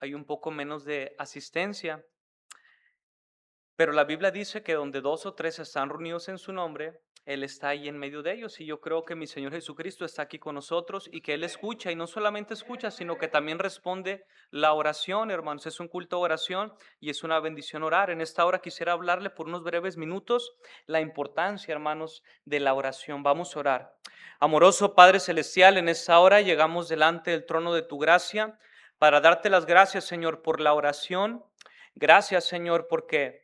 hay un poco menos de asistencia, pero la Biblia dice que donde dos o tres están reunidos en su nombre, Él está ahí en medio de ellos. Y yo creo que mi Señor Jesucristo está aquí con nosotros y que Él escucha, y no solamente escucha, sino que también responde la oración, hermanos. Es un culto de oración y es una bendición orar. En esta hora quisiera hablarle por unos breves minutos la importancia, hermanos, de la oración. Vamos a orar. Amoroso Padre Celestial, en esta hora llegamos delante del trono de tu gracia para darte las gracias, Señor, por la oración. Gracias, Señor, porque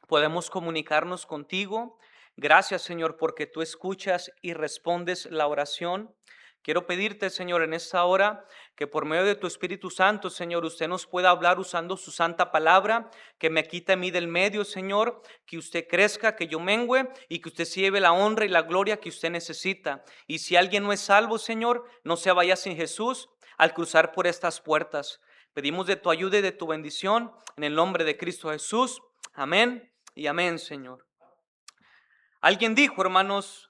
podemos comunicarnos contigo. Gracias, Señor, porque tú escuchas y respondes la oración. Quiero pedirte, Señor, en esta hora, que por medio de tu Espíritu Santo, Señor, usted nos pueda hablar usando su santa palabra, que me quite a mí del medio, Señor, que usted crezca, que yo mengüe y que usted se lleve la honra y la gloria que usted necesita. Y si alguien no es salvo, Señor, no se vaya sin Jesús al cruzar por estas puertas. Pedimos de tu ayuda y de tu bendición en el nombre de Cristo Jesús. Amén y amén, Señor. Alguien dijo, hermanos,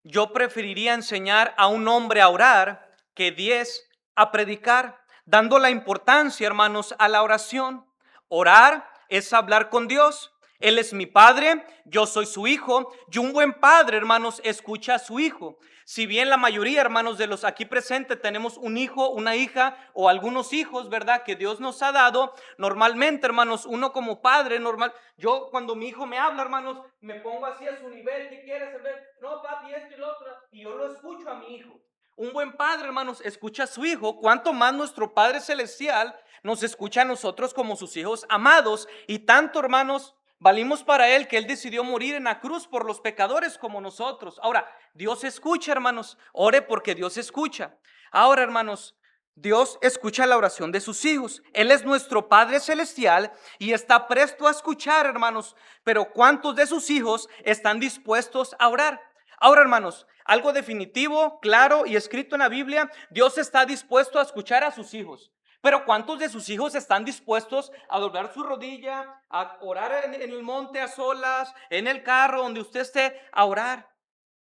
yo preferiría enseñar a un hombre a orar que 10 a predicar, dando la importancia, hermanos, a la oración. Orar es hablar con Dios. Él es mi padre, yo soy su hijo, y un buen padre, hermanos, escucha a su hijo. Si bien la mayoría, hermanos, de los aquí presentes tenemos un hijo, una hija o algunos hijos, ¿verdad? Que Dios nos ha dado. Normalmente, hermanos, uno como padre, normal, yo cuando mi hijo me habla, hermanos, me pongo así a su nivel. ¿Qué quieres saber? No, papi, esto y lo otro. Y yo lo escucho a mi hijo. Un buen padre, hermanos, escucha a su hijo. Cuanto más nuestro Padre Celestial nos escucha a nosotros como sus hijos amados. Y tanto, hermanos, valimos para Él que Él decidió morir en la cruz por los pecadores como nosotros. Ahora, Dios escucha, hermanos. Ore porque Dios escucha. Ahora, hermanos, Dios escucha la oración de sus hijos. Él es nuestro Padre Celestial y está presto a escuchar, hermanos. Pero ¿cuántos de sus hijos están dispuestos a orar? Ahora, hermanos, algo definitivo, claro y escrito en la Biblia: Dios está dispuesto a escuchar a sus hijos. Pero ¿cuántos de sus hijos están dispuestos a doblar su rodilla, a orar en el monte a solas, en el carro, donde usted esté, a orar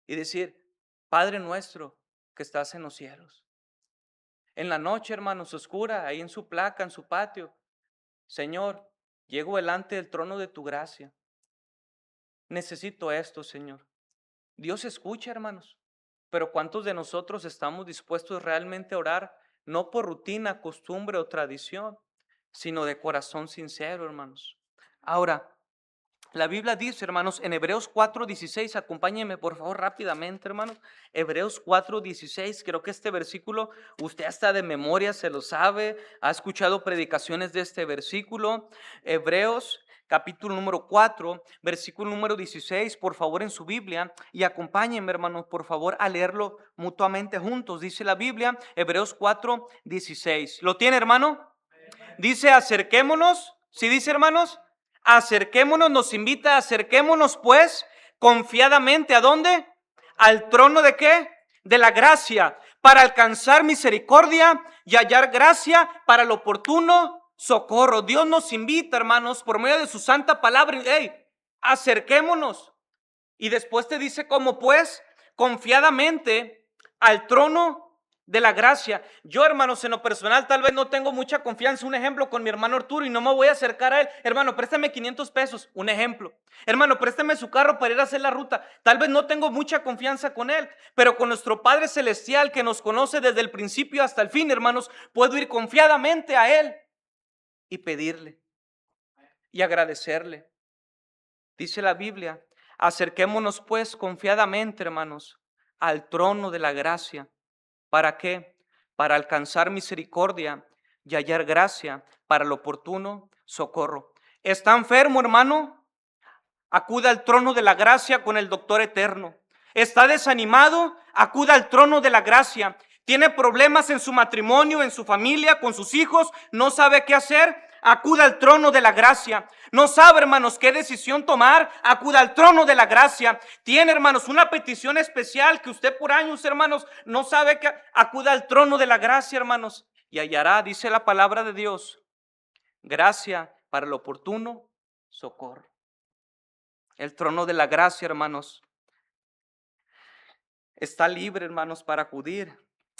y decir: Padre nuestro que estás en los cielos? En la noche, hermanos, oscura, ahí en su placa, en su patio: Señor, llego delante del trono de tu gracia. Necesito esto, Señor. Dios escucha, hermanos. Pero ¿cuántos de nosotros estamos dispuestos realmente a orar, no por rutina, costumbre o tradición, sino de corazón sincero, hermanos? Ahora, la Biblia dice, hermanos, en Hebreos 4:16, acompáñenme por favor rápidamente, hermanos. Hebreos 4:16, creo que este versículo usted hasta de memoria se lo sabe, ha escuchado predicaciones de este versículo. Hebreos capítulo número 4, versículo número 16, por favor en su Biblia, y acompáñenme, hermanos, por favor a leerlo mutuamente juntos. Dice la Biblia, Hebreos 4:16. ¿Lo tiene, hermano? Dice: acerquémonos. ¿Sí dice, hermanos? Acerquémonos, nos invita: acerquémonos pues confiadamente. ¿A dónde? Al trono de ¿qué? De la gracia, para alcanzar misericordia y hallar gracia para el oportuno socorro. Dios nos invita, hermanos, por medio de su santa palabra. Hey, acerquémonos. Y después te dice: ¿cómo pues? Confiadamente al trono de la gracia. Yo, hermanos, en lo personal tal vez no tengo mucha confianza. Un ejemplo, con mi hermano Arturo, y no me voy a acercar a él: hermano, préstame 500 pesos. Un ejemplo. Hermano, préstame su carro para ir a hacer la ruta. Tal vez no tengo mucha confianza con él, pero con nuestro Padre Celestial, que nos conoce desde el principio hasta el fin, hermanos, puedo ir confiadamente a él y pedirle y agradecerle. Dice la Biblia: acerquémonos pues confiadamente, hermanos, al trono de la gracia. ¿Para qué? Para alcanzar misericordia y hallar gracia para el oportuno socorro. ¿Está enfermo, hermano? Acuda al trono de la gracia con el doctor eterno. ¿Está desanimado? Acuda al trono de la gracia. ¿Tiene problemas en su matrimonio, en su familia, con sus hijos? ¿No sabe qué hacer? Acuda al trono de la gracia. ¿No sabe, hermanos, qué decisión tomar? Acuda al trono de la gracia. ¿Tiene, hermanos, una petición especial que usted por años, hermanos, no sabe qué? Acuda al trono de la gracia, hermanos, y hallará, dice la palabra de Dios, gracia para el oportuno socorro. El trono de la gracia, hermanos, está libre, hermanos, para acudir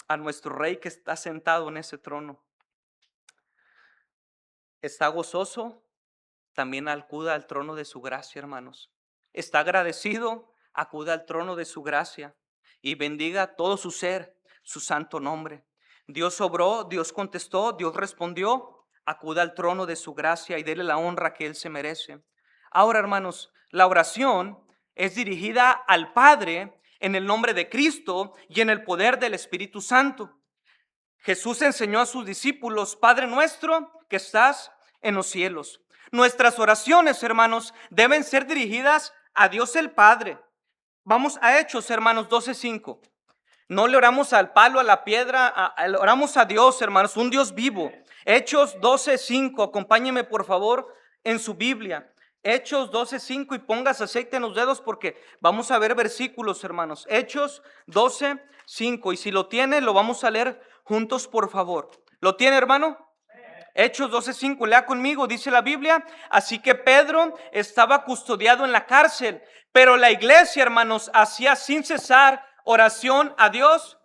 a nuestro Rey que está sentado en ese trono. está gozoso, también acuda al trono de su gracia, hermanos. Está agradecido, acuda al trono de su gracia y bendiga todo su ser, su santo nombre. Dios obró, Dios contestó, Dios respondió, acuda al trono de su gracia y dele la honra que Él se merece. Ahora, hermanos, la oración es dirigida al Padre en el nombre de Cristo y en el poder del Espíritu Santo. Jesús enseñó a sus discípulos: Padre nuestro que estás en los cielos. Nuestras oraciones, hermanos, deben ser dirigidas a Dios el Padre. Vamos a Hechos, hermanos, 12:5. No le oramos al palo, a la piedra, oramos a Dios, hermanos, un Dios vivo. Hechos 12:5, acompáñeme por favor en su Biblia. Hechos 12:5, y pongas aceite en los dedos porque vamos a ver versículos, hermanos. Hechos 12:5, y si lo tiene, lo vamos a leer juntos, por favor. ¿Lo tiene, hermano? Hechos 12:5, lea conmigo, dice la Biblia: así que Pedro estaba custodiado en la cárcel, pero la iglesia, hermanos, hacía sin cesar oración a Dios.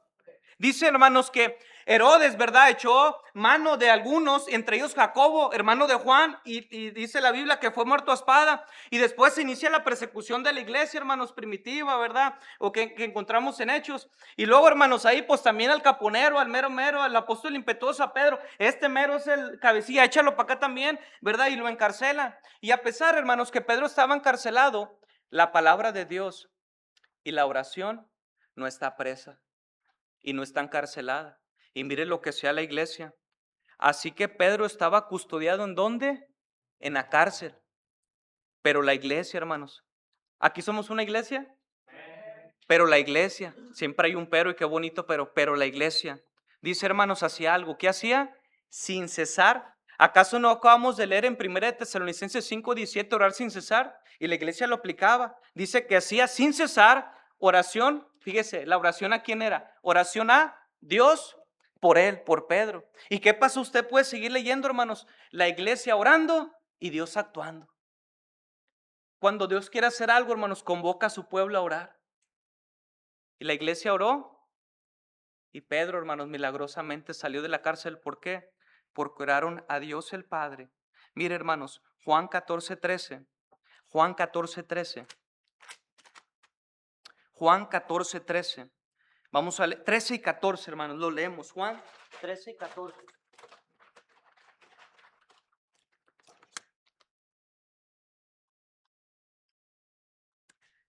Dice, hermanos, que Herodes, ¿verdad?, echó mano de algunos, entre ellos Jacobo, hermano de Juan, y dice la Biblia que fue muerto a espada. Y después se inicia la persecución de la iglesia, hermanos, primitiva, ¿verdad?, o que encontramos en Hechos. Y luego, hermanos, ahí pues también al caponero, al mero mero, al apóstol impetuoso, a Pedro. Este mero es el cabecilla, échalo para acá también, ¿verdad?, y lo encarcela. Y a pesar, hermanos, que Pedro estaba encarcelado, la palabra de Dios y la oración no está presa y no está encarcelada. Y mire lo que sea la iglesia. Así que Pedro estaba custodiado, ¿en dónde? En la cárcel. Pero la iglesia, hermanos, aquí somos una iglesia, pero la iglesia, siempre hay un pero, y qué bonito, pero la iglesia, dice, hermanos, hacía algo. ¿Qué hacía? Sin cesar. ¿Acaso no acabamos de leer en 1 Tesalonicenses 5:17, orar sin cesar? Y la iglesia lo aplicaba. Dice que hacía sin cesar oración. Fíjese, la oración ¿a quién era? Oración a Dios por él, por Pedro. ¿Y qué pasó? Usted puede seguir leyendo, hermanos. La iglesia orando y Dios actuando. Cuando Dios quiere hacer algo, hermanos, convoca a su pueblo a orar. Y la iglesia oró, y Pedro, hermanos, milagrosamente salió de la cárcel. ¿Por qué? Porque oraron a Dios el Padre. Mire, hermanos, Juan 14:13. Juan 14:13. Juan 14:13. Vamos a leer 13 y 14, hermanos, lo leemos. Juan 13 y 14.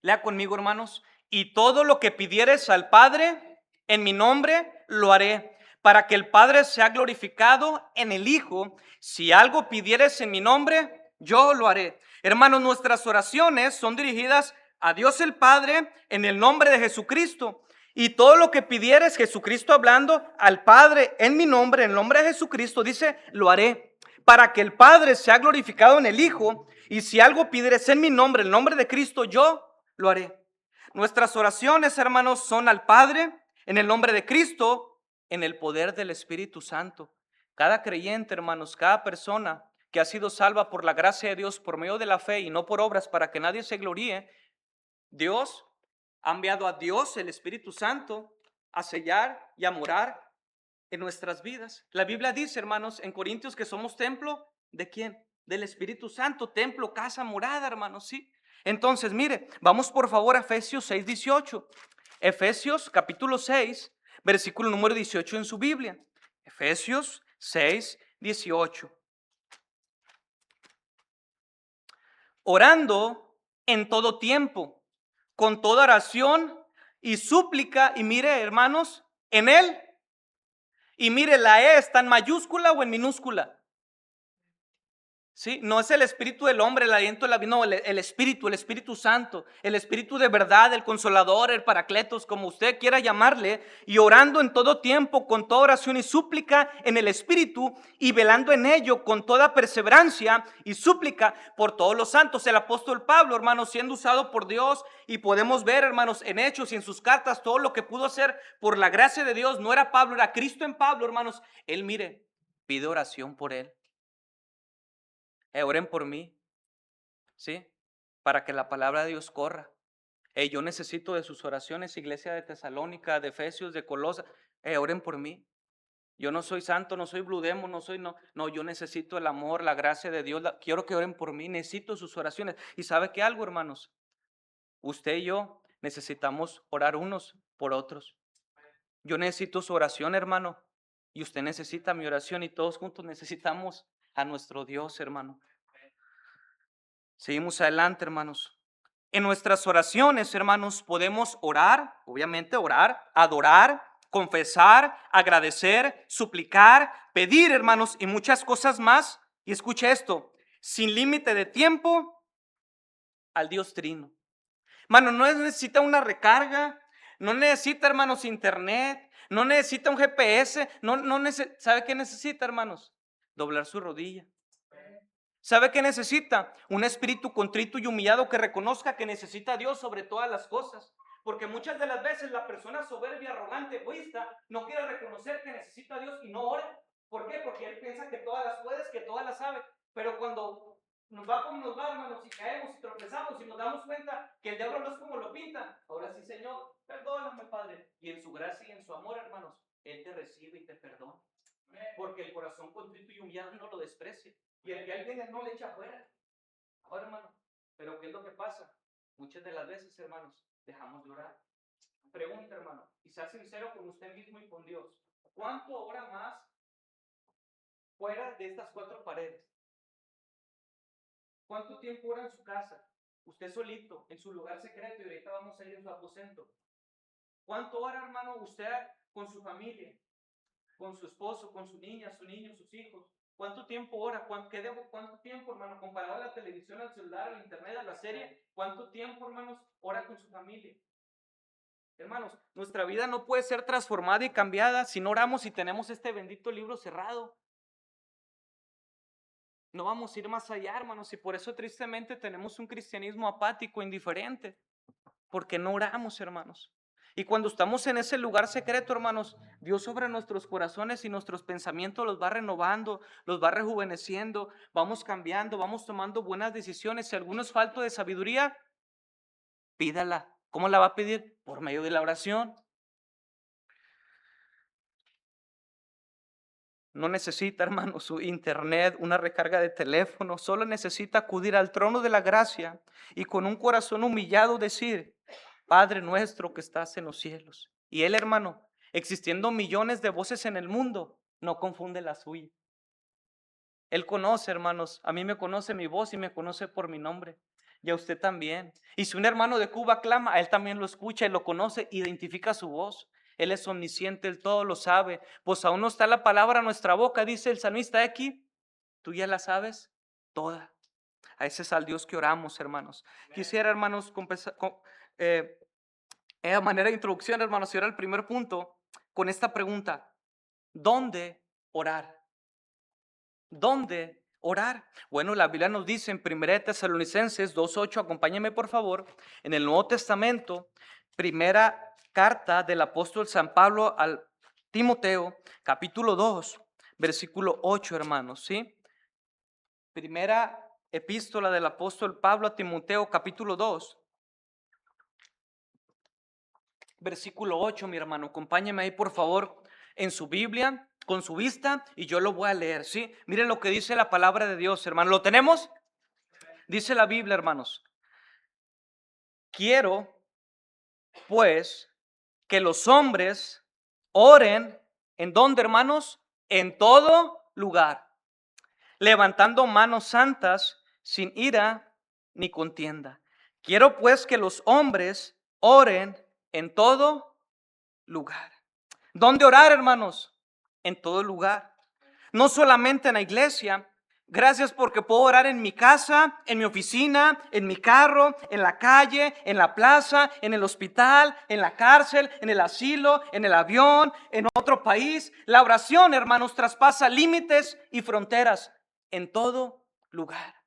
Lea conmigo, hermanos. Y todo lo que pidieres al Padre en mi nombre, lo haré, para que el Padre sea glorificado en el Hijo. Si algo pidieres en mi nombre, yo lo haré. Hermanos, nuestras oraciones son dirigidas a Dios el Padre en el nombre de Jesucristo. Y todo lo que pidieres, Jesucristo hablando al Padre en mi nombre, en el nombre de Jesucristo, dice, lo haré, para que el Padre sea glorificado en el Hijo. Y si algo pidieres en mi nombre, en el nombre de Cristo, yo lo haré. Nuestras oraciones, hermanos, son al Padre en el nombre de Cristo, en el poder del Espíritu Santo. Cada creyente, hermanos, cada persona que ha sido salva por la gracia de Dios por medio de la fe y no por obras para que nadie se gloríe, Dios ha enviado a Dios, el Espíritu Santo, a sellar y a morar en nuestras vidas. La Biblia dice, hermanos, en Corintios, que somos templo ¿de quién? Del Espíritu Santo, templo, casa, morada, hermanos, ¿sí? Entonces, mire, vamos por favor a Efesios 6:18. Efesios capítulo 6, versículo número 18 en su Biblia. Efesios 6:18. Orando en todo tiempo, con toda oración y súplica, y mire, hermanos, en él. Y mire, la E está en mayúscula o en minúscula. ¿Sí? No es el espíritu del hombre, el aliento de la vida, no, el Espíritu Santo, el Espíritu de verdad, el Consolador, el Paracletos, como usted quiera llamarle, y orando en todo tiempo, con toda oración y súplica en el Espíritu, y velando en ello con toda perseverancia y súplica por todos los santos. El apóstol Pablo, hermanos, siendo usado por Dios, y podemos ver, hermanos, en Hechos y en sus cartas, todo lo que pudo hacer por la gracia de Dios. No era Pablo, era Cristo en Pablo, hermanos. Él, mire, pide oración por él. Oren por mí, ¿sí? Para que la palabra de Dios corra. Yo necesito de sus oraciones, iglesia de Tesalónica, de Efesios, de Colosa. Oren por mí. Yo no soy santo, no soy Blue Demon, no, yo necesito el amor, la gracia de Dios, quiero que oren por mí, necesito sus oraciones. ¿Y sabe qué algo, hermanos? Usted y yo necesitamos orar unos por otros. Yo necesito su oración, hermano, y usted necesita mi oración y todos juntos necesitamos a nuestro Dios, hermano. Seguimos adelante, hermanos. En nuestras oraciones, hermanos, podemos orar, obviamente orar, adorar, confesar, agradecer, suplicar, pedir, hermanos, y muchas cosas más. Y escuche esto, sin límite de tiempo al Dios Trino. Hermano, no necesita una recarga, no necesita, hermanos, internet, no necesita un GPS, ¿sabe qué necesita, hermanos? Doblar su rodilla. ¿Sabe qué necesita? Un espíritu contrito y humillado que reconozca que necesita a Dios sobre todas las cosas. Porque muchas de las veces la persona soberbia, arrogante, egoísta, no quiere reconocer que necesita a Dios y no ora. ¿Por qué? Porque él piensa que todas las puedes, que todas las sabe. Pero cuando nos va como nos va, hermanos, y caemos y tropezamos y nos damos cuenta que el diablo no es como lo pinta. Ahora sí, Señor, perdóname, Padre. Y en su gracia y en su amor, hermanos, Él te recibe y te perdona. Porque el corazón contrito y humillado no lo desprecia. Y el que ahí viene no le echa fuera. Ahora, hermano, pero ¿qué es lo que pasa? Muchas de las veces, hermanos, dejamos de orar. Pregunta, hermano, y sea sincero con usted mismo y con Dios. ¿Cuánto ora más fuera de estas cuatro paredes? ¿Cuánto tiempo ora en su casa? Usted solito, en su lugar secreto, y ahorita vamos a ir en su aposento. ¿Cuánto ora, hermano, usted con su familia? Con su esposo, con su niña, su niño, sus hijos. ¿Cuánto tiempo ora? ¿Cuánto tiempo, hermano, comparado a la televisión, al celular, al internet, a la serie? ¿Cuánto tiempo, hermanos, ora con su familia? Hermanos, nuestra vida no puede ser transformada y cambiada si no oramos y tenemos este bendito libro cerrado. No vamos a ir más allá, hermanos, y por eso tristemente tenemos un cristianismo apático, indiferente, porque no oramos, hermanos. Y cuando estamos en ese lugar secreto, hermanos, Dios sobre nuestros corazones y nuestros pensamientos los va renovando, los va rejuveneciendo, vamos cambiando, vamos tomando buenas decisiones. Si alguno es falto de sabiduría, pídala. ¿Cómo la va a pedir? Por medio de la oración. No necesita, hermanos, su internet, una recarga de teléfono, solo necesita acudir al trono de la gracia y con un corazón humillado decir: Padre nuestro que estás en los cielos. Y él, hermano, existiendo millones de voces en el mundo, no confunde la suya. Él conoce, hermanos, a mí me conoce mi voz y me conoce por mi nombre. Y a usted también. Y si un hermano de Cuba clama, a él también lo escucha y lo conoce, identifica su voz. Él es omnisciente, él todo lo sabe. Pues aún no está la palabra en nuestra boca, dice el salmista aquí. Tú ya la sabes toda. A ese es al Dios que oramos, hermanos. Quisiera, hermanos, a manera de introducción, hermanos, y ahora el primer punto con esta pregunta: ¿dónde orar? ¿Dónde orar? Bueno, la Biblia nos dice en 1 Tesalonicenses 2:8, acompáñenme por favor, en el Nuevo Testamento, primera carta del apóstol San Pablo al Timoteo, capítulo 2, versículo 8, hermanos, ¿sí? Primera epístola del apóstol Pablo a Timoteo, capítulo 2, versículo 8, mi hermano, acompáñeme ahí por favor en su Biblia, con su vista, y yo lo voy a leer, ¿sí? Miren lo que dice la palabra de Dios, hermano. ¿Lo tenemos? Dice la Biblia, hermanos: quiero, pues, que los hombres oren, ¿en dónde, hermanos? En todo lugar, levantando manos santas, sin ira ni contienda. Quiero, pues, que los hombres oren en todo lugar. ¿Dónde orar, hermanos? En todo lugar. No solamente en la iglesia. Gracias porque puedo orar en mi casa, en mi oficina, en mi carro, en la calle, en la plaza, en el hospital, en la cárcel, en el asilo, en el avión, en otro país. La oración, hermanos, traspasa límites y fronteras en todo lugar.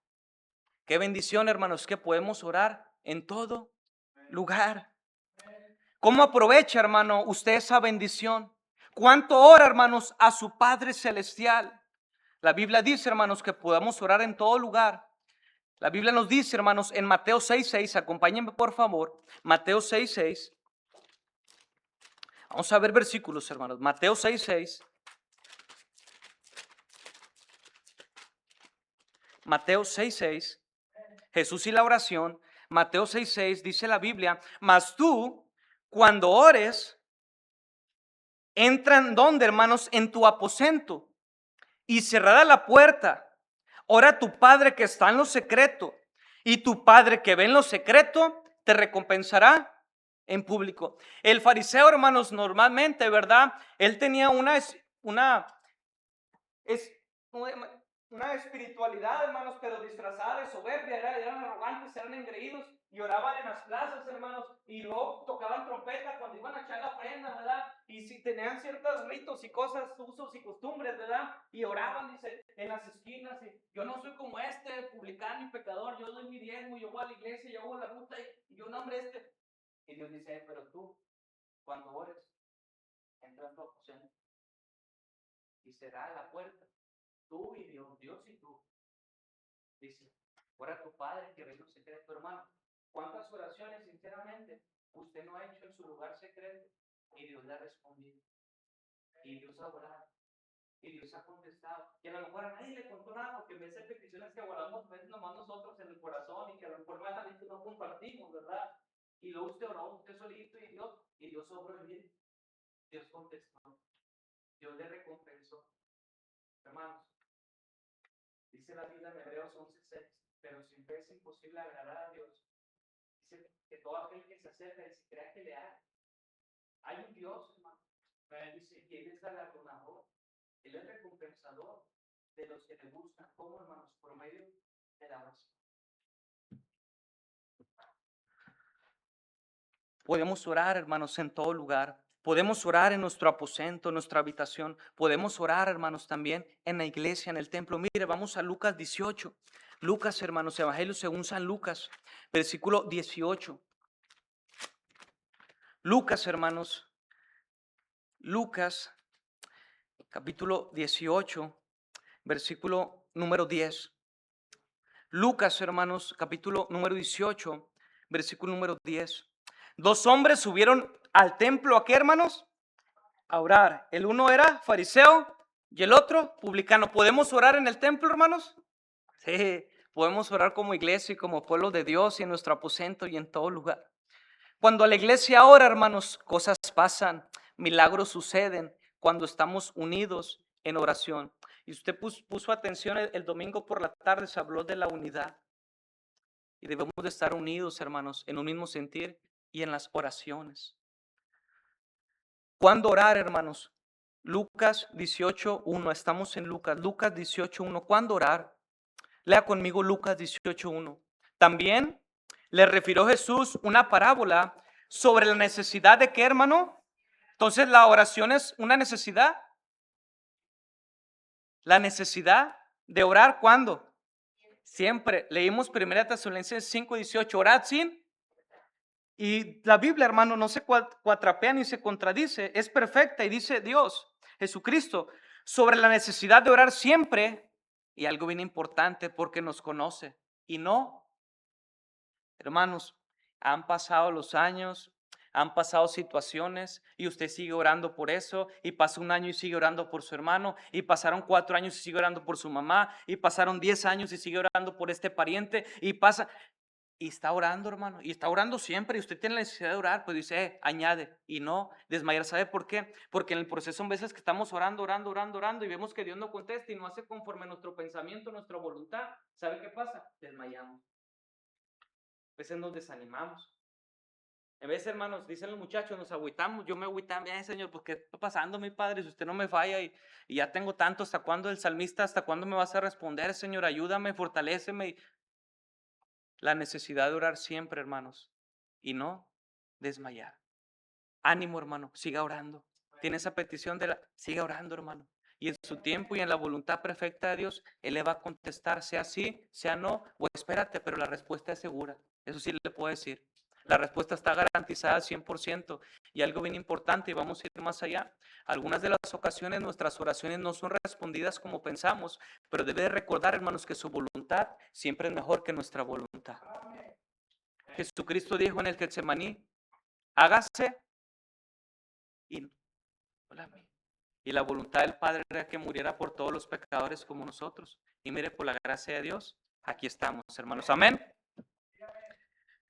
Qué bendición, hermanos, que podemos orar en todo lugar. ¿Cómo aprovecha, hermano, usted esa bendición? ¿Cuánto ora, hermanos, a su Padre Celestial? La Biblia dice, hermanos, que podamos orar en todo lugar. La Biblia nos dice, hermanos, en Mateo 6:6, acompáñenme por favor, Mateo 6:6. Vamos a ver versículos, hermanos. Mateo 6:6. Mateo 6:6, Jesús y la oración. Mateo 6:6 dice la Biblia, mas tú, cuando ores, entran donde, hermanos, en tu aposento y cerrada la puerta, ora a tu Padre que está en lo secreto, y tu Padre que ve en lo secreto te recompensará en público. El fariseo, hermanos, normalmente, ¿verdad? Él tenía es una espiritualidad, hermanos, pero disfrazada de soberbia. Eran arrogantes, eran engreídos y oraban en las plazas, hermanos, y luego tocaban trompeta cuando iban a echar la ofrenda, ¿verdad? Y si tenían ciertos ritos y cosas, usos y costumbres, ¿verdad? Y oraban, dice, en las esquinas. Y yo no soy como este publicano y pecador, yo doy mi diezmo, yo voy a la iglesia, yo hago la ruta y yo nombre este. Y Dios dice, pero tú, cuando ores, entra en tu aposento y cerrá la puerta. Tú y Dios, Dios y tú. Dice, ora a tu Padre que ve en secreto, hermano. ¿Cuántas oraciones, sinceramente, usted no ha hecho en su lugar secreto? Y Dios le ha respondido. Y Dios ha orado. Y Dios ha contestado. Y a lo mejor a nadie le contó nada porque me hace peticiones que oramos veces nomás nosotros en el corazón y que a lo mejor más a no compartimos, ¿verdad? Y luego usted oró usted solito y Dios obró en él. Dios contestó. Dios le recompensó. Hermanos, dice la Biblia en Hebreos 11:6, pero sin fe es imposible agradar a Dios. Dice que todo aquel que se acerca y se crea que le haga. Hay un Dios, hermano. Dice que Él es galardonador, Él es recompensador de los que le buscan. ¿Cómo, hermanos? Por medio de la oración. Podemos orar, hermanos, en todo lugar. Podemos orar en nuestro aposento, en nuestra habitación. Podemos orar, hermanos, también en la iglesia, en el templo. Mire, vamos a Lucas 18. Lucas, hermanos, Evangelio según San Lucas, versículo 18. Lucas, hermanos, Lucas, capítulo 18, versículo número 10. Lucas, hermanos, capítulo número 18, versículo número 10. Dos hombres subieron al templo, ¿a qué, hermanos? A orar. El uno era fariseo y el otro publicano. ¿Podemos orar en el templo, hermanos? Sí, podemos orar como iglesia y como pueblo de Dios y en nuestro aposento y en todo lugar. Cuando la iglesia ora, hermanos, cosas pasan, milagros suceden cuando estamos unidos en oración. Y usted puso atención el domingo por la tarde, se habló de la unidad. Y debemos de estar unidos, hermanos, en un mismo sentir y en las oraciones. ¿Cuándo orar, hermanos? Lucas 18:1. Estamos en Lucas 18:1. ¿Cuándo orar? Lea conmigo Lucas 18:1. También le refirió Jesús una parábola sobre la necesidad de qué, hermano. Entonces la oración es una necesidad. La necesidad de orar, ¿cuándo? Siempre. Leímos 1 Tesalonicenses 5:18. Orad sin. Y la Biblia, hermano, no se cuatrapea ni se contradice. Es perfecta y dice Dios, Jesucristo, sobre la necesidad de orar siempre. Y algo bien importante, porque nos conoce. Y no, hermanos, han pasado los años, han pasado situaciones y usted sigue orando por eso, y pasó un año y sigue orando por su hermano, y pasaron 4 años y sigue orando por su mamá, y pasaron 10 años y sigue orando por este pariente, y está orando, hermano, y está orando siempre, y usted tiene la necesidad de orar, pues dice, añade, y no desmayar. ¿Sabe por qué? Porque en el proceso son veces que estamos orando, y vemos que Dios no contesta y no hace conforme a nuestro pensamiento, nuestra voluntad. ¿Sabe qué pasa? Desmayamos. A veces nos desanimamos. En vez, hermanos, dicen los muchachos, nos agüitamos. Yo me agüitaba, Señor, pues ¿qué está pasando, mi Padre? Si usted no me falla y ya tengo tanto, ¿hasta cuándo el salmista? ¿Hasta cuándo me vas a responder, Señor? Ayúdame, fortaléceme. La necesidad de orar siempre, hermanos, y no desmayar. Ánimo, hermano, siga orando. Tiene esa petición siga orando, hermano. Y en su tiempo y en la voluntad perfecta de Dios, Él le va a contestar, sea sí, sea no, o espérate, pero la respuesta es segura. Eso sí le puedo decir. La respuesta está garantizada al 100%. Y algo bien importante, y vamos a ir más allá. Algunas de las ocasiones nuestras oraciones no son respondidas como pensamos, pero debe de recordar, hermanos, que su voluntad siempre es mejor que nuestra voluntad. Jesucristo dijo en el Getsemaní, hágase y hola, Y la voluntad del Padre era que muriera por todos los pecadores como nosotros. Y mire, por la gracia de Dios, aquí estamos, hermanos. Amén.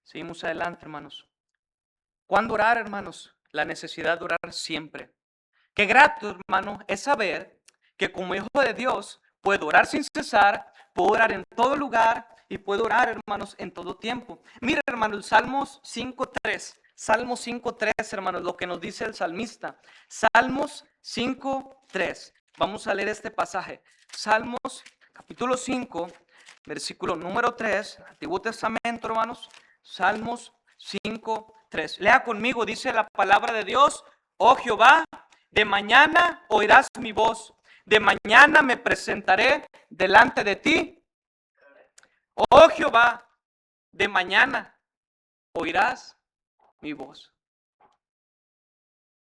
Seguimos adelante, hermanos. ¿Cuándo orar, hermanos? La necesidad de orar siempre. Qué grato, hermano, es saber que como hijo de Dios puedo orar sin cesar, puedo orar en todo lugar y puedo orar, hermanos, en todo tiempo. Mira, hermanos, Salmos 5:3. Salmos 5:3, hermanos, lo que nos dice el salmista. Salmos 5:3. Vamos a leer este pasaje. Salmos capítulo 5, versículo número 3, Antiguo Testamento, hermanos. Salmos 5:3. Lea conmigo, dice la palabra de Dios. Oh Jehová, de mañana oirás mi voz, de mañana me presentaré delante de ti. Oh Jehová, de mañana oirás mi voz.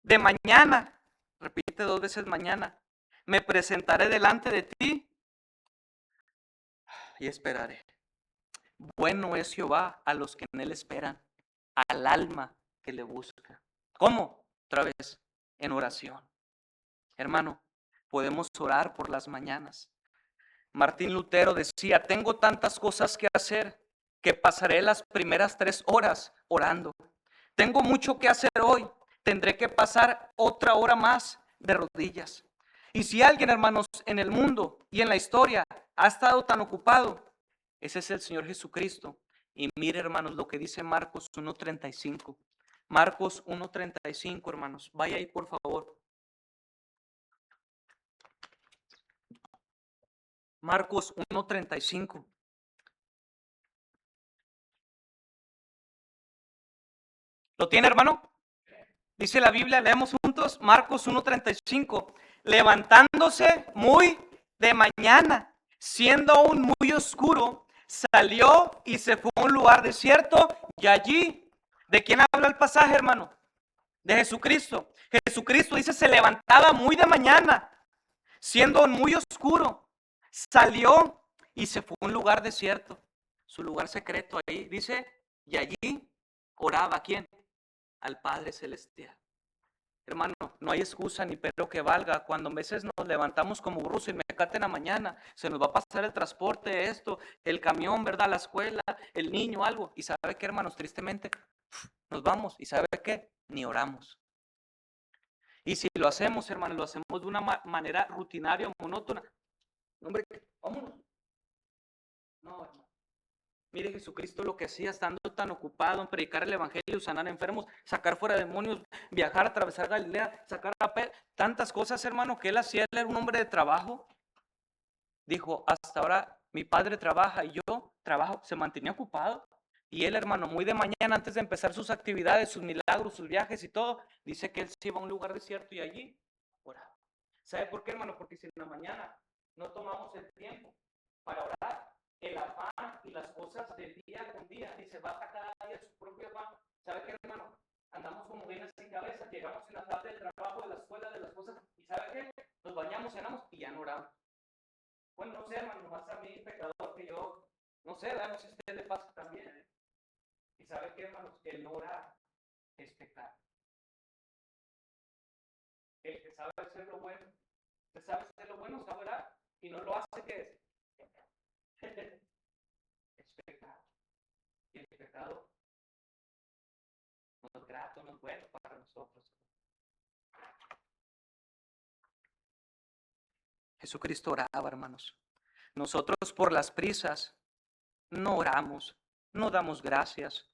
De mañana, repite 2 veces mañana, me presentaré delante de ti y esperaré. Bueno es Jehová a los que en él esperan, al alma que le busca. ¿Cómo? Otra vez, en oración. Hermano, podemos orar por las mañanas. Martín Lutero decía, tengo tantas cosas que hacer que pasaré las primeras 3 horas orando. Tengo mucho que hacer hoy, tendré que pasar otra hora más de rodillas. Y si alguien, hermanos, en el mundo y en la historia ha estado tan ocupado, ese es el Señor Jesucristo. Y mire, hermanos, lo que dice Marcos 1:35. Marcos 1:35, hermanos. Vaya ahí, por favor. Marcos 1:35. ¿Lo tiene, hermano? Dice la Biblia, leemos juntos, Marcos 1:35. Levantándose muy de mañana, siendo aún muy oscuro, salió y se fue a un lugar desierto y allí, ¿de quién habla el pasaje, hermano? De Jesucristo. Jesucristo dice, se levantaba muy de mañana, siendo muy oscuro, salió y se fue a un lugar desierto, su lugar secreto ahí, dice, y allí oraba, ¿a quién? Al Padre Celestial. Hermano, no hay excusa ni pero que valga. Cuando a veces nos levantamos como burros y me caten a mañana, se nos va a pasar el transporte, esto, el camión, ¿verdad? La escuela, el niño, algo. Y ¿sabe qué, hermanos? Tristemente, nos vamos. ¿Y sabe qué? Ni oramos. Y si lo hacemos, hermanos, lo hacemos de una manera rutinaria o monótona. Hombre, vámonos. No, hermano. Mire Jesucristo lo que hacía estando tan ocupado en predicar el evangelio, sanar enfermos, sacar fuera demonios, viajar, atravesar Galilea, sacar a Pedro, tantas cosas, hermano, que él hacía. Él era un hombre de trabajo. Dijo, hasta ahora mi padre trabaja y yo trabajo. Se mantenía ocupado. Y él, hermano, muy de mañana, antes de empezar sus actividades, sus milagros, sus viajes y todo, dice que él se iba a un lugar desierto y allí oraba. ¿Sabe por qué, hermano? Porque si en la mañana no tomamos el tiempo para orar, el afán y las cosas del día con día, y se baja cada día su propio afán. ¿Sabe qué, hermano? Andamos como bienes sin cabeza, llegamos en la tarde del trabajo, de la escuela, de las cosas, y ¿sabe qué? Nos bañamos, cenamos y ya no oramos. Bueno, no sé, hermano, nomás a mí, pecador, que yo, no sé, no sé si a usted le pasa también. Y ¿sabe qué, hermanos? El no orar es pecar. El que sabe hacer lo bueno, usted sabe hacer lo bueno, sabe orar, y no lo hace, ¿qué es? Es pecado. Y el pecado no es grato, no es bueno para nosotros. Jesucristo oraba, hermanos. Nosotros por las prisas no oramos, no damos gracias,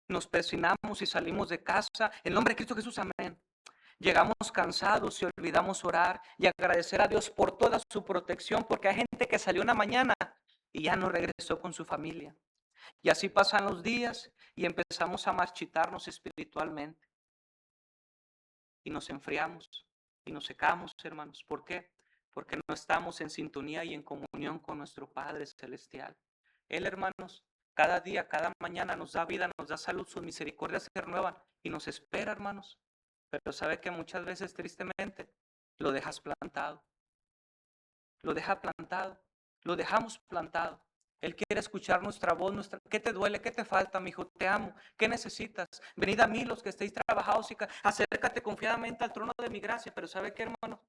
nos persinamos y salimos de casa. En nombre de Cristo Jesús, amén. Llegamos cansados y olvidamos orar y agradecer a Dios por toda su protección, porque hay gente que salió una mañana y ya no regresó con su familia. Y así pasan los días y empezamos a marchitarnos espiritualmente. Y nos enfriamos y nos secamos, hermanos. ¿Por qué? Porque no estamos en sintonía y en comunión con nuestro Padre Celestial. Él, hermanos, cada día, cada mañana nos da vida, nos da salud, sus misericordias se renuevan y nos espera, hermanos. Pero sabe que muchas veces, tristemente, lo dejas plantado. Lo deja plantado. Lo dejamos plantado. Él quiere escuchar nuestra voz, ¿qué te duele? ¿Qué te falta, mi hijo? Te amo. ¿Qué necesitas? Venid a mí los que estéis trabajados y acércate confiadamente al trono de mi gracia. Pero ¿sabe qué, hermano?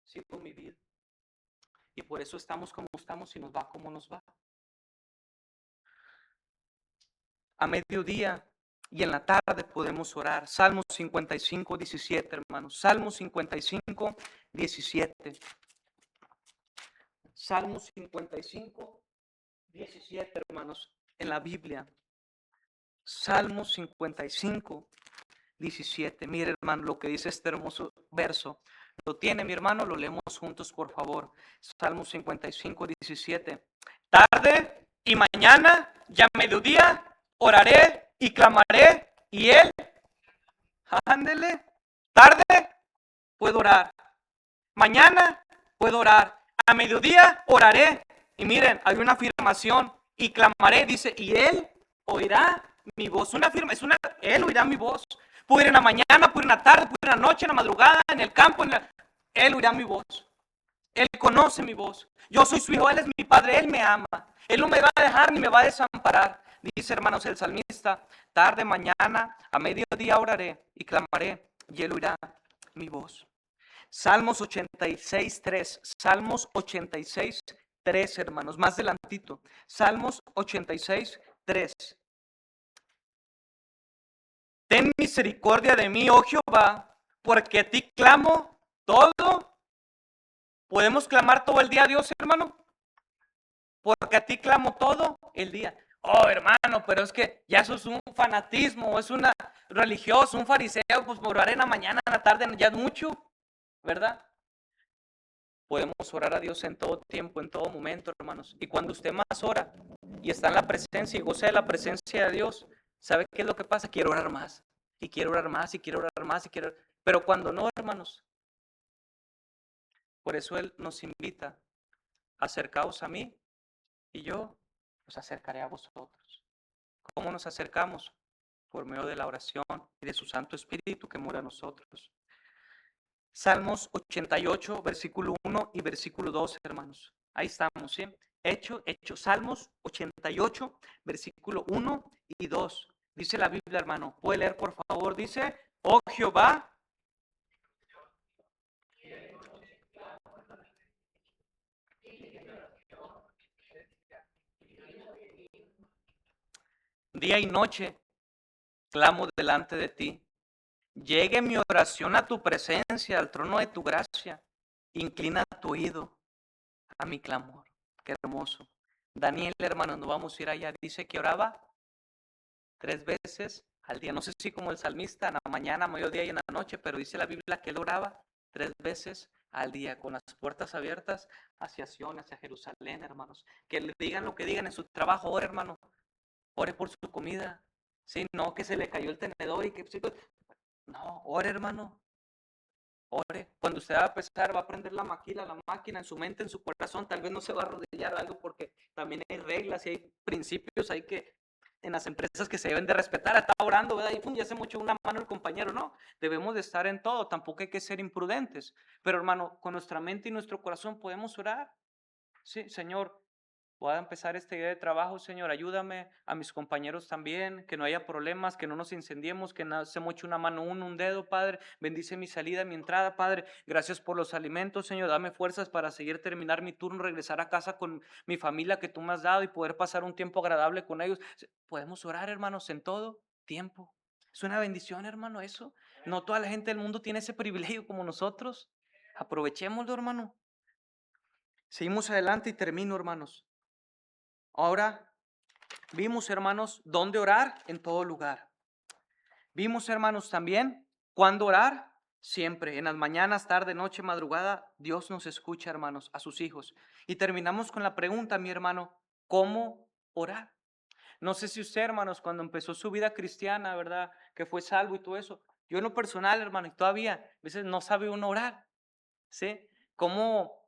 sigo mi vida. Y por eso estamos como estamos y nos va como nos va. A mediodía y en la tarde podemos orar. Salmos 55, 17, hermanos. Salmos 55, 17. Salmos 55, 17, hermanos, en la Biblia. Salmos 55, 17. Mire, hermano, lo que dice este hermoso verso. ¿Lo tiene, mi hermano? Lo leemos juntos, por favor. Salmos 55, 17. Tarde y mañana, ya mediodía, oraré y clamaré, y él, ándele, tarde puedo orar, mañana puedo orar, a mediodía oraré. Y miren, hay una afirmación, y clamaré, dice, y él oirá mi voz. Una afirmación, él oirá mi voz. Puede ir en la mañana, puede ir en la tarde, puede ir en la noche, en la madrugada, en el campo, él oirá mi voz. Él conoce mi voz. Yo soy su hijo, él es mi padre, él me ama. Él no me va a dejar ni me va a desamparar. Dice, hermanos, el salmista, tarde, mañana, a mediodía oraré y clamaré, y él oirá mi voz. Salmos 86, 3. Salmos 86, 3, hermanos, más adelantito. Salmos 86, 3. Ten misericordia de mí, oh Jehová, porque a ti clamo todo. ¿Podemos clamar todo el día a Dios, hermano? Porque a ti clamo todo el día. Oh, hermano, pero es que ya eso es un fanatismo, es una religioso, un fariseo, pues orar en la mañana, en la tarde, ya es mucho, ¿verdad? Podemos orar a Dios en todo tiempo, en todo momento, hermanos. Y cuando usted más ora y está en la presencia y goza de la presencia de Dios, ¿sabe qué es lo que pasa? Quiero orar más, y quiero orar más, y quiero orar más, y quiero... Pero cuando no, hermanos, por eso Él nos invita, acercaos a mí, y yo os acercaré a vosotros. ¿Cómo nos acercamos? Por medio de la oración y de su Santo Espíritu que mora en nosotros. Salmos 88, versículo 1 y versículo 2, hermanos. Ahí estamos, ¿sí? Hecho, Salmos 88, versículo 1 y 2. Dice la Biblia, hermano. ¿Puede leer, por favor? Dice, oh Jehová, día y noche clamo delante de ti. Llegue mi oración a tu presencia, al trono de tu gracia. Inclina tu oído a mi clamor. Qué hermoso. Daniel, hermano, no vamos a ir allá. Dice que oraba 3 veces al día. No sé si como el salmista, en la mañana, a mediodía y en la noche, pero dice la Biblia que él oraba 3 veces al día, con las puertas abiertas hacia Sion, hacia Jerusalén, hermanos. Que le digan lo que digan en su trabajo. Ore, hermano. Ore por su comida. Sí, no que se le cayó el tenedor y que... No, ore, hermano. Ore. Cuando usted va a empezar, va a prender la máquina en su mente, en su corazón. Tal vez no se va a arrodillar algo porque también hay reglas y hay principios hay que en las empresas que se deben de respetar. Está orando, ¿verdad? Y ya se mochó una mano el compañero. No, debemos de estar en todo. Tampoco hay que ser imprudentes. Pero hermano, con nuestra mente y nuestro corazón podemos orar. Sí, Señor, voy a empezar este día de trabajo, Señor, ayúdame, a mis compañeros también, que no haya problemas, que no nos incendiemos, que no se moche una mano, un dedo, Padre. Bendice mi salida, mi entrada, Padre. Gracias por los alimentos, Señor. Dame fuerzas para seguir, terminar mi turno, regresar a casa con mi familia que tú me has dado y poder pasar un tiempo agradable con ellos. Podemos orar, hermanos, en todo tiempo. Es una bendición, hermano, eso. No toda la gente del mundo tiene ese privilegio como nosotros. Aprovechémoslo, hermano. Seguimos adelante y termino, hermanos. Ahora vimos, hermanos, dónde orar en todo lugar. Vimos, hermanos, también cuándo orar. Siempre, en las mañanas, tarde, noche, madrugada, Dios nos escucha, hermanos, a sus hijos. Y terminamos con la pregunta, mi hermano, ¿cómo orar? No sé si usted, hermanos, cuando empezó su vida cristiana, ¿verdad? Que fue salvo y todo eso. Yo en lo personal, hermano, y todavía, a veces no sabe uno orar, ¿sí? ¿Cómo,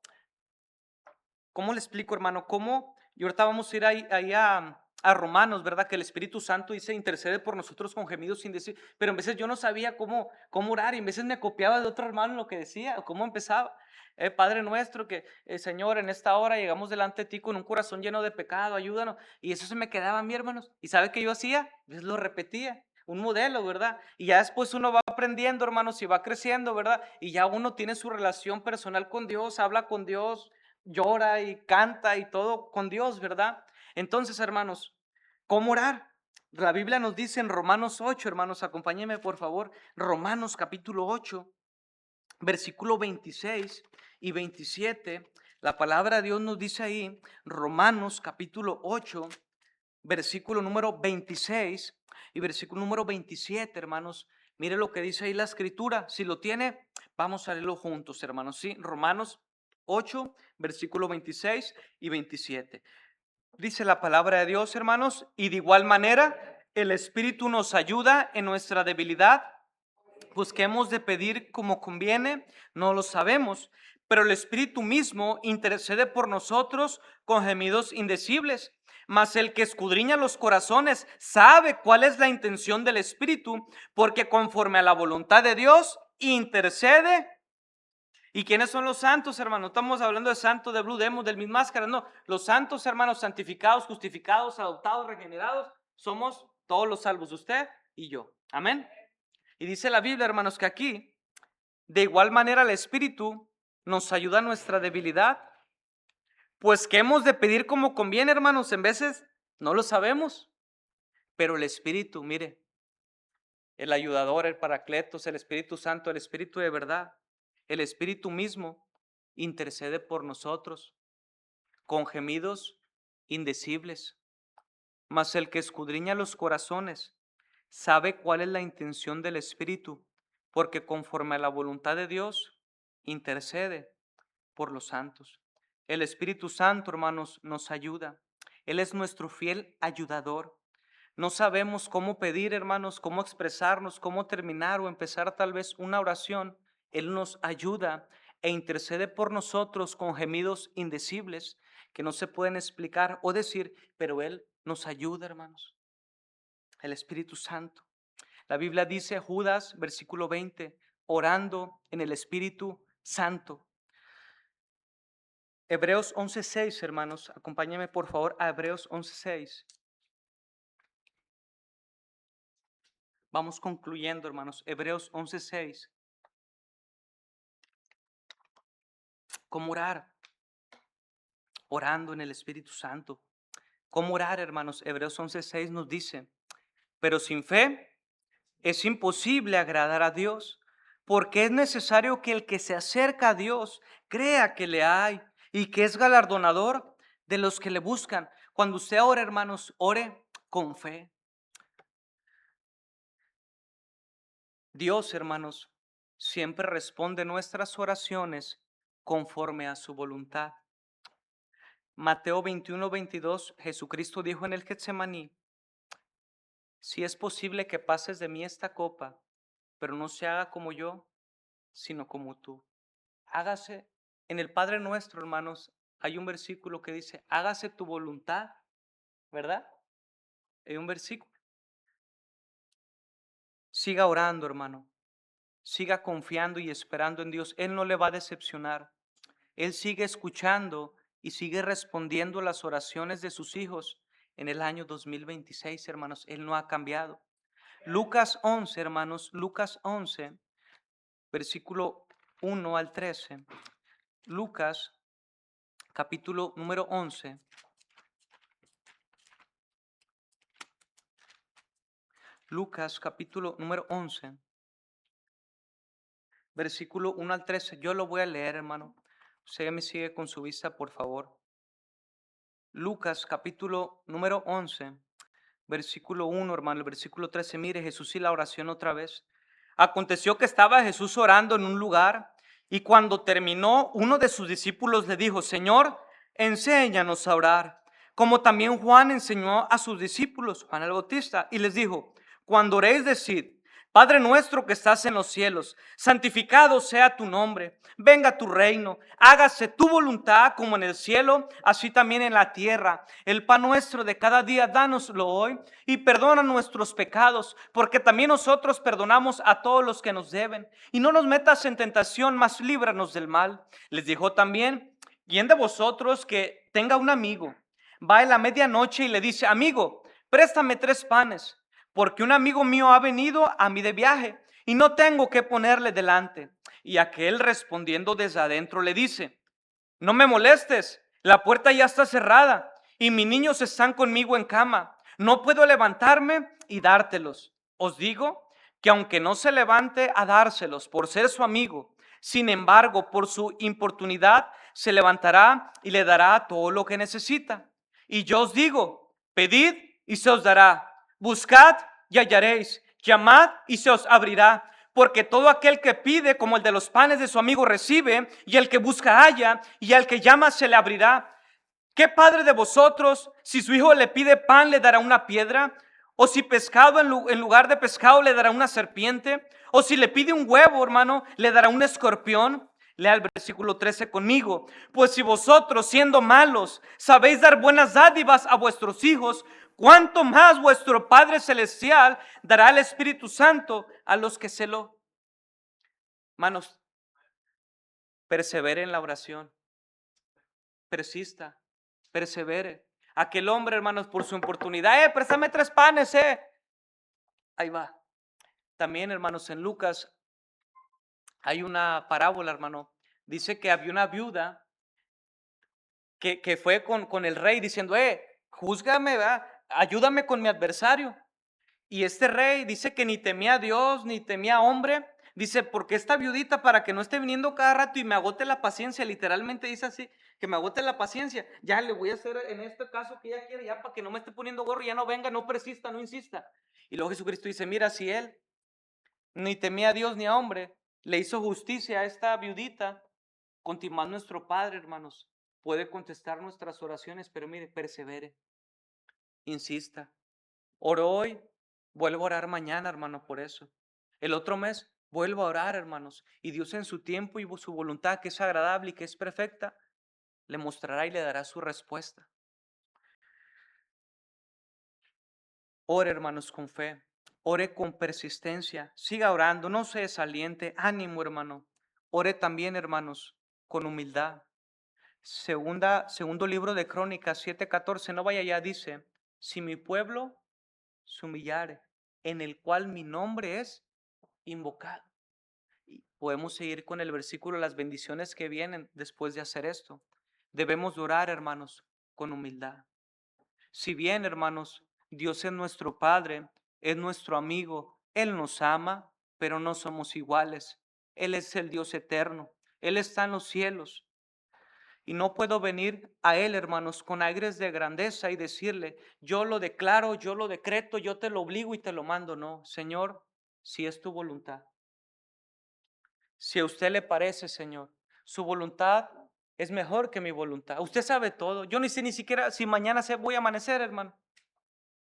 ¿Cómo le explico, hermano? ¿Cómo? Y ahorita vamos a ir ahí a Romanos, ¿verdad? Que el Espíritu Santo dice, intercede por nosotros con gemidos sin decir. Pero en veces yo no sabía cómo orar y en veces me copiaba de otro hermano lo que decía o cómo empezaba. Padre nuestro, que Señor, en esta hora llegamos delante de ti con un corazón lleno de pecado, ayúdanos. Y eso se me quedaba a mí, hermanos. ¿Y sabe qué yo hacía? A veces lo repetía. un modelo, ¿verdad? Y ya después uno va aprendiendo, hermanos, y va creciendo, ¿verdad? Y ya uno tiene su relación personal con Dios, habla con Dios, llora y canta y todo con Dios, ¿verdad? Entonces, hermanos, ¿cómo orar? La Biblia nos dice en Romanos 8, hermanos, acompáñenme por favor, Romanos capítulo 8, versículo 26 y 27, la palabra de Dios nos dice ahí, Romanos capítulo 8, versículo número 26 y versículo número 27, hermanos. Mire lo que dice ahí la escritura. Si lo tiene, vamos a leerlo juntos, hermanos. Sí, Romanos 8, versículo 26 y 27. Dice la palabra de Dios, hermanos, y de igual manera el Espíritu nos ayuda en nuestra debilidad, pues que hemos de pedir como conviene, no lo sabemos, pero el Espíritu mismo intercede por nosotros con gemidos indecibles. Mas el que escudriña los corazones sabe cuál es la intención del Espíritu, porque conforme a la voluntad de Dios intercede. ¿Y quiénes son los santos, hermanos? No estamos hablando de santos de Blue Demon, del Mil Máscaras, no. Los santos, hermanos, santificados, justificados, adoptados, regenerados, somos todos los salvos, usted y yo. Amén. Y dice la Biblia, hermanos, que aquí, de igual manera el Espíritu nos ayuda a nuestra debilidad, pues que hemos de pedir como conviene, hermanos, en veces no lo sabemos, pero el Espíritu, mire, el ayudador, el Paracletos, el Espíritu Santo, el Espíritu de verdad, el Espíritu mismo intercede por nosotros con gemidos indecibles. Mas el que escudriña los corazones sabe cuál es la intención del Espíritu, porque conforme a la voluntad de Dios intercede por los santos. El Espíritu Santo, hermanos, nos ayuda. Él es nuestro fiel ayudador. No sabemos cómo pedir, hermanos, cómo expresarnos, cómo terminar o empezar tal vez una oración. Él nos ayuda e intercede por nosotros con gemidos indecibles que no se pueden explicar o decir, pero Él nos ayuda, hermanos. El Espíritu Santo. La Biblia dice, Judas, versículo 20, orando en el Espíritu Santo. Hebreos 11:6, hermanos, acompáñenme por favor a Hebreos 11:6. Vamos concluyendo, hermanos. Hebreos 11:6. ¿Cómo orar? Orando en el Espíritu Santo. ¿Cómo orar, hermanos? Hebreos 11:6 nos dice, pero sin fe es imposible agradar a Dios, porque es necesario que el que se acerca a Dios crea que le hay y que es galardonador de los que le buscan. Cuando usted ore, hermanos, ore con fe. Dios, hermanos, siempre responde nuestras oraciones conforme a su voluntad. Mateo 21:22, Jesucristo dijo en el Getsemaní, si es posible que pases de mí esta copa, pero no se haga como yo, sino como tú. Hágase, en el Padre Nuestro, hermanos, hay un versículo que dice, hágase tu voluntad, ¿verdad? Hay un versículo. Siga orando, hermano. Siga confiando y esperando en Dios. Él no le va a decepcionar. Él sigue escuchando y sigue respondiendo las oraciones de sus hijos en el año 2026, hermanos. Él no ha cambiado. Lucas 11, hermanos, Lucas 11, versículo 1 al 13. Lucas, capítulo número 11. Lucas, capítulo número 11, versículo 1 al 13. Yo lo voy a leer, hermano. Usted me sigue con su vista, por favor. Lucas, capítulo número 11, versículo 1, hermano, el versículo 13. Mire, Jesús y la oración otra vez. Aconteció que estaba Jesús orando en un lugar y cuando terminó, uno de sus discípulos le dijo, Señor, enséñanos a orar, como también Juan enseñó a sus discípulos, Juan el Bautista, y les dijo, cuando oréis, decid, Padre nuestro que estás en los cielos, santificado sea tu nombre, venga tu reino, hágase tu voluntad como en el cielo, así también en la tierra. El pan nuestro de cada día, dánoslo hoy y perdona nuestros pecados, porque también nosotros perdonamos a todos los que nos deben. Y no nos metas en tentación, mas líbranos del mal. Les dijo también, ¿quién de vosotros que tenga un amigo va en la medianoche y le dice, amigo, préstame 3 panes? porque un amigo mío ha venido a mí de viaje y no tengo que ponerle delante. Y aquel respondiendo desde adentro le dice: no me molestes, la puerta ya está cerrada y mis niños están conmigo en cama. No puedo levantarme y dártelos. Os digo que aunque no se levante a dárselos por ser su amigo, sin embargo, por su importunidad, se levantará y le dará todo lo que necesita. Y yo os digo: pedid y se os dará, buscad y hallaréis, llamad y se os abrirá. Porque todo aquel que pide, como el de los panes de su amigo, recibe, y el que busca halla, y al que llama se le abrirá. ¿Qué padre de vosotros, si su hijo le pide pan, le dará una piedra? ¿O si pescado en lugar de pescado le dará una serpiente? ¿O si le pide un huevo, hermano, le dará un escorpión? Lea el versículo 13 conmigo. Pues si vosotros, siendo malos, sabéis dar buenas dádivas a vuestros hijos, ¿cuánto más vuestro Padre Celestial dará el Espíritu Santo a los que se lo... Hermanos, persevere en la oración, persista, persevere. Aquel hombre, hermanos, por su oportunidad, préstame 3 panes, ahí va. También, hermanos, en Lucas hay una parábola, hermano. Dice que había una viuda que fue con el rey diciendo: júzgame, ¿verdad? Ayúdame con mi adversario. Y este rey dice que ni temía a Dios, ni temía a hombre. Dice: porque esta viudita, para que no esté viniendo cada rato y me agote la paciencia, literalmente dice así, que me agote la paciencia, ya le voy a hacer en este caso que ella quiere, ya para que no me esté poniendo gorro, ya no venga, no persista, no insista. Y luego Jesucristo dice: mira, si él ni temía a Dios ni a hombre, le hizo justicia a esta viudita, continuar nuestro Padre, hermanos, puede contestar nuestras oraciones, pero mire, persevere, insista. Oro hoy, vuelvo a orar mañana, hermano, por eso. El otro mes, vuelvo a orar, hermanos. Y Dios en su tiempo y su voluntad, que es agradable y que es perfecta, le mostrará y le dará su respuesta. Ore, hermanos, con fe. Ore con persistencia. Siga orando, no se desaliente. Ánimo, hermano. Ore también, hermanos, con humildad. Segundo libro de Crónicas 7:14, no vaya ya, dice: si mi pueblo se humillare, en el cual mi nombre es invocado. Y podemos seguir con el versículo, las bendiciones que vienen después de hacer esto. Debemos orar, hermanos, con humildad. Si bien, hermanos, Dios es nuestro Padre, es nuestro amigo, Él nos ama, pero no somos iguales. Él es el Dios eterno, Él está en los cielos. Y no puedo venir a Él, hermanos, con aires de grandeza y decirle: yo lo declaro, yo lo decreto, yo te lo obligo y te lo mando. No, Señor, si es tu voluntad. Si a usted le parece, Señor, su voluntad es mejor que mi voluntad. Usted sabe todo. Yo ni sé ni siquiera si mañana voy a amanecer, hermano.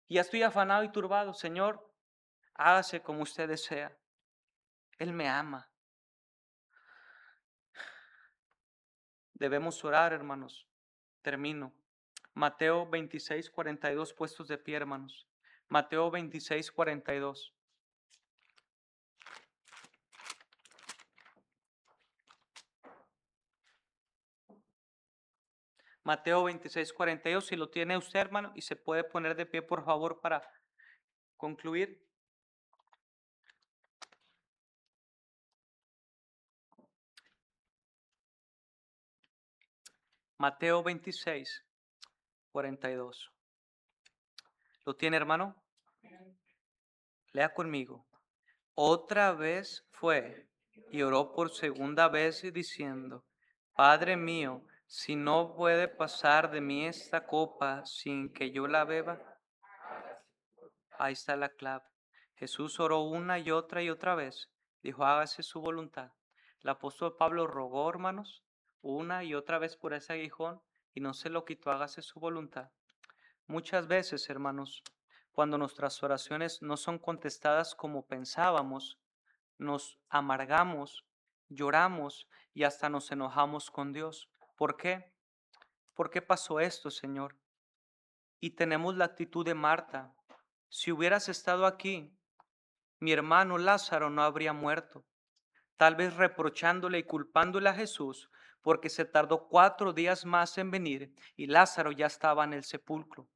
Y ya estoy afanado y turbado. Señor, hágase como usted desea. Él me ama. Debemos orar, hermanos. Termino. Mateo 26:42, puestos de pie, hermanos. Mateo 26:42. Mateo 26:42, si lo tiene usted, hermano, y se puede poner de pie, por favor, para concluir. Mateo 26:42. ¿Lo tiene, hermano? Lea conmigo. Otra vez fue y oró por segunda vez diciendo: Padre mío, si no puede pasar de mí esta copa sin que yo la beba. Ahí está la clave. Jesús oró una y otra vez. Dijo: hágase su voluntad. El apóstol Pablo rogó, hermanos, una y otra vez por ese aguijón y no se lo quitó. Hágase su voluntad. Muchas veces, hermanos, cuando nuestras oraciones no son contestadas como pensábamos, nos amargamos, lloramos y hasta nos enojamos con Dios. ¿Por qué? ¿Por qué pasó esto, Señor? Y tenemos la actitud de Marta. Si hubieras estado aquí, mi hermano Lázaro no habría muerto. Tal vez reprochándole y culpándole a Jesús porque se tardó 4 días más en venir y Lázaro ya estaba en el sepulcro.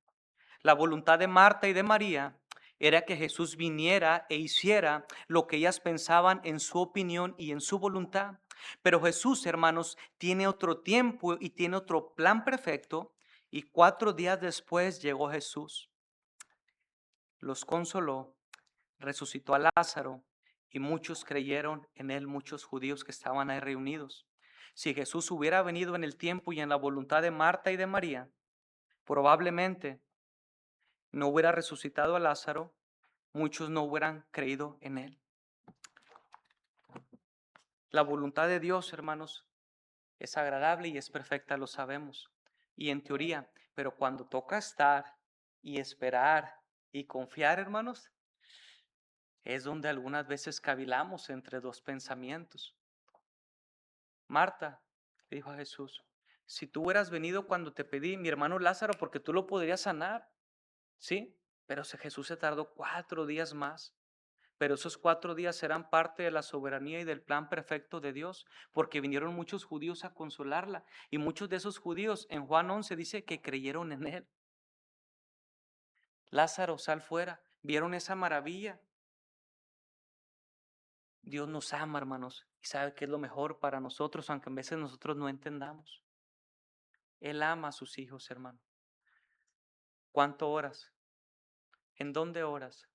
La voluntad de Marta y de María era que Jesús viniera e hiciera lo que ellas pensaban en su opinión y en su voluntad. Pero Jesús, hermanos, tiene otro tiempo y tiene otro plan perfecto. Y 4 días después llegó Jesús, los consoló, resucitó a Lázaro y muchos creyeron en él, muchos judíos que estaban ahí reunidos. Si Jesús hubiera venido en el tiempo y en la voluntad de Marta y de María, probablemente no hubiera resucitado a Lázaro, muchos no hubieran creído en él. La voluntad de Dios, hermanos, es agradable y es perfecta, lo sabemos. Y en teoría, pero cuando toca estar y esperar y confiar, hermanos, es donde algunas veces cavilamos entre dos pensamientos. Marta le dijo a Jesús, si tú hubieras venido cuando te pedí, mi hermano Lázaro, porque tú lo podrías sanar, ¿sí? Pero Jesús se tardó 4 días más. Pero esos 4 días serán parte de la soberanía y del plan perfecto de Dios, porque vinieron muchos judíos a consolarla. Y muchos de esos judíos, en Juan 11 dice que creyeron en él. Lázaro, sal fuera. ¿Vieron esa maravilla? Dios nos ama, hermanos, y sabe que es lo mejor para nosotros, aunque a veces nosotros no entendamos. Él ama a sus hijos, hermano. ¿Cuánto oras? ¿En dónde oras?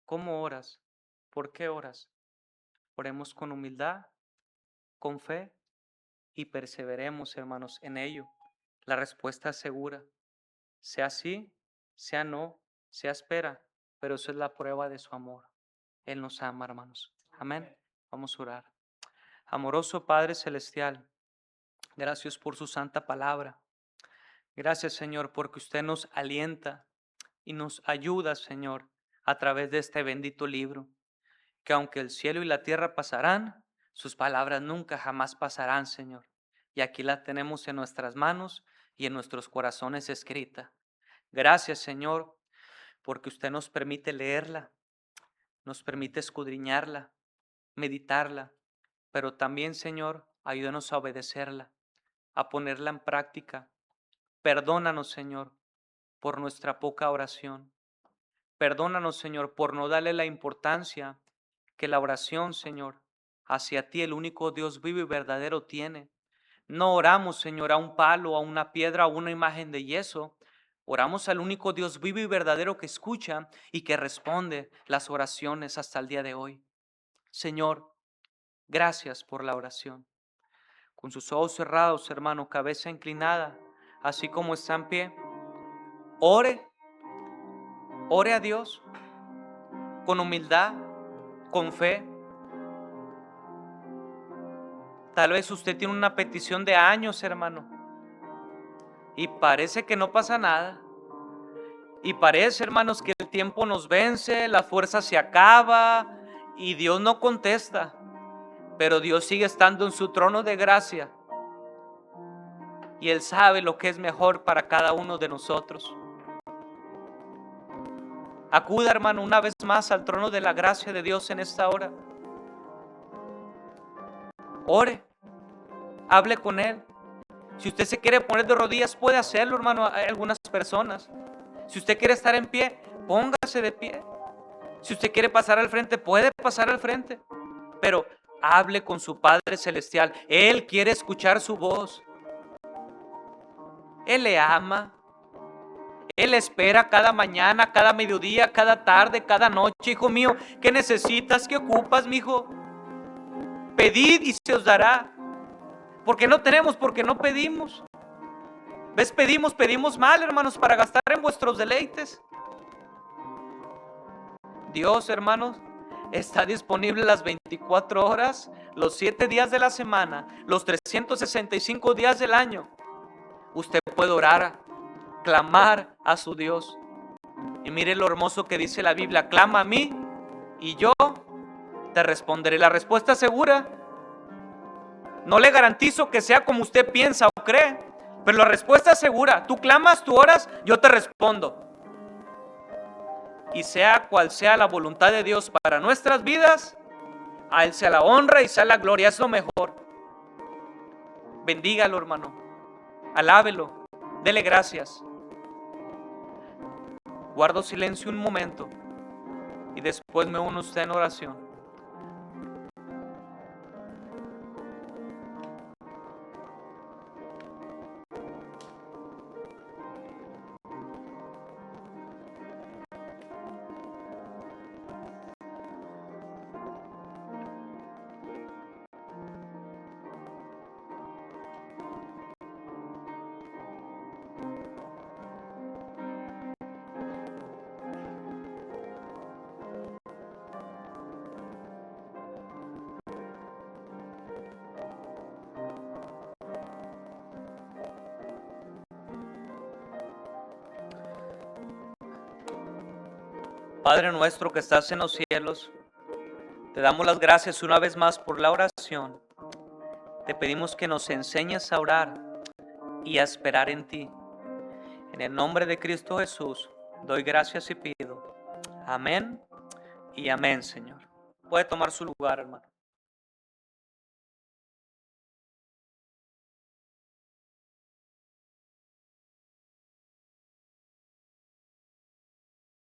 ¿Cómo oras? ¿Por qué oras? Oremos con humildad, con fe y perseveremos, hermanos, en ello. La respuesta es segura. Sea sí, sea no, sea espera, pero eso es la prueba de su amor. Él nos ama, hermanos. Amén. Vamos a orar. Amoroso Padre Celestial, gracias por su santa palabra. Gracias, Señor, porque usted nos alienta y nos ayuda, Señor, a través de este bendito libro. Que aunque el cielo y la tierra pasarán, sus palabras nunca jamás pasarán, Señor. Y aquí la tenemos en nuestras manos y en nuestros corazones escrita. Gracias, Señor, porque usted nos permite leerla, nos permite escudriñarla, meditarla, pero también, Señor, ayúdanos a obedecerla, a ponerla en práctica. Perdónanos, Señor, por nuestra poca oración. Perdónanos, Señor, por no darle la importancia que la oración, Señor, hacia ti, el único Dios vivo y verdadero, tiene. No oramos, Señor, a un palo, a una piedra, a una imagen de yeso. Oramos al único Dios vivo y verdadero que escucha y que responde las oraciones hasta el día de hoy. Señor, gracias por la oración. Con sus ojos cerrados, hermano, cabeza inclinada, así como está en pie, ore, ore a Dios con humildad, con fe. Tal vez usted tiene una petición de años, hermano, y parece que no pasa nada. Y parece, hermanos, que el tiempo nos vence, la fuerza se acaba y Dios no contesta. Pero Dios sigue estando en su trono de gracia. Y Él sabe lo que es mejor para cada uno de nosotros. Acuda, hermano, una vez más al trono de la gracia de Dios en esta hora. Ore, hable con Él. Si usted se quiere poner de rodillas, puede hacerlo, hermano. Hay algunas personas. Si usted quiere estar en pie, póngase de pie. Si usted quiere pasar al frente, puede pasar al frente. Pero hable con su Padre Celestial. Él quiere escuchar su voz. Él le ama. Él espera cada mañana, cada mediodía, cada tarde, cada noche. Hijo mío, ¿qué necesitas? ¿Qué ocupas, mi hijo? Pedid y se os dará. Porque no tenemos, porque no pedimos. ¿Ves? Pedimos mal, hermanos, para gastar en vuestros deleites. Dios, hermanos, está disponible las 24 horas, los 7 días de la semana, los 365 días del año. Usted puede orar, clamar a su Dios. Y mire lo hermoso que dice la Biblia: clama a mí y yo te responderé. La respuesta es segura. No le garantizo que sea como usted piensa o cree, pero la respuesta es segura. Tú clamas, tú oras, yo te respondo. Y sea cual sea la voluntad de Dios para nuestras vidas, a Él sea la honra y sea la gloria, es lo mejor. Bendígalo, hermano. Alábelo. Dele gracias. Guardo silencio un momento y después me uno a usted en oración. Padre nuestro que estás en los cielos, te damos las gracias una vez más por la oración. Te pedimos que nos enseñes a orar y a esperar en ti. En el nombre de Cristo Jesús, doy gracias y pido. Amén y amén, Señor. Puede tomar su lugar, hermano.